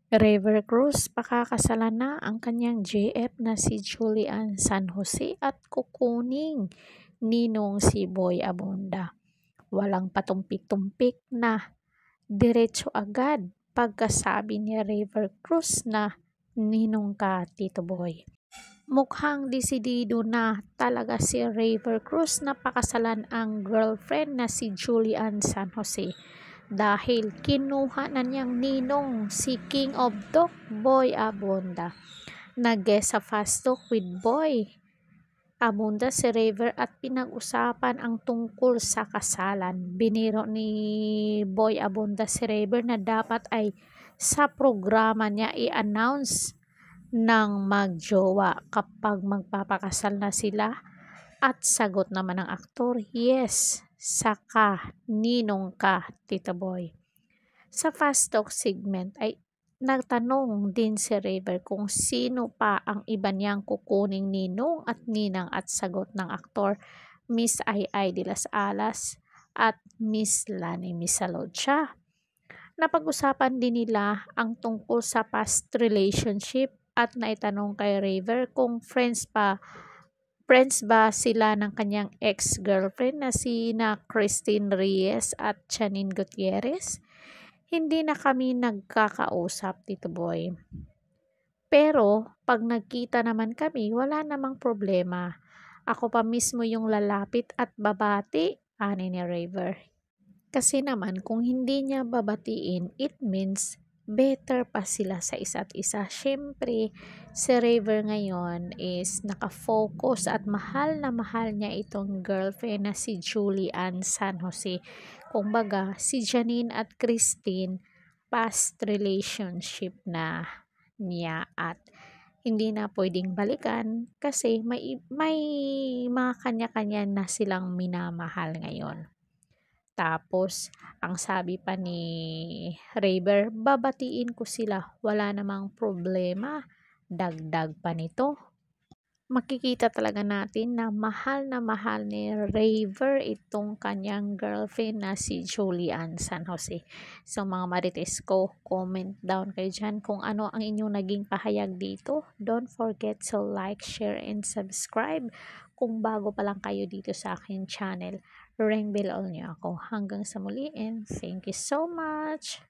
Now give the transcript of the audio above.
River Cruz pakakasalan na ang kanyang JF na si Julian San Jose at kukuning ninong si Boy Abunda. Walang patumpik-tumpik na diretso agad pagkasabi ni River Cruz na ninong ka Tito Boy. Mukhang desidido na talaga si River Cruz na pakasalan ang girlfriend na si Julian San Jose dahil kinuha na niyang ninong si King of Talk, Boy Abunda. Nag-guest sa Fast Talk with Boy Abunda si River at pinag-usapan ang tungkol sa kasalan. Biniro ni Boy Abunda si River na dapat ay sa programa niya i-announce ng magjowa kapag magpapakasal na sila, at sagot naman ng aktor, yes, saka ninong ka Tito Boy. Sa Fast Talk segment ay nagtanong din si River kung sino pa ang iba niyang kukuning ninong at ninang, at sagot ng aktor, Miss Ai de las Alas at Miss Lani Misalodcha. Napag-usapan din nila ang tungkol sa past relationship at naitanong kay River kung friends ba sila ng kanyang ex-girlfriend na sina Christine Reyes at Janine Gutierrez. Hindi na kami nagkakausap, Tito Boy. Pero pag nagkita naman kami, wala namang problema. Ako pa mismo yung lalapit at babati, ani ni River. Kasi naman kung hindi niya babatiin, it means better pa sila sa isa't isa. Syempre, si River ngayon is nakafocus at mahal na mahal niya itong girlfriend na si Julian San Jose. Kumbaga, si Janine at Christine, past relationship na niya at hindi na pwedeng balikan kasi may mga kanya-kanya na silang minamahal ngayon. Tapos, ang sabi pa ni River, babatiin ko sila, wala namang problema. Dagdag pa nito. Makikita talaga natin na mahal ni River itong kanyang girlfriend na si Julian San Jose. So mga marites ko, comment down kayo dyan kung ano ang inyong naging pahayag dito. Don't forget to like, share, and subscribe. Kung bago pa lang kayo dito sa akin channel, ring bell all niyo ako. Hanggang sa muli and thank you so much!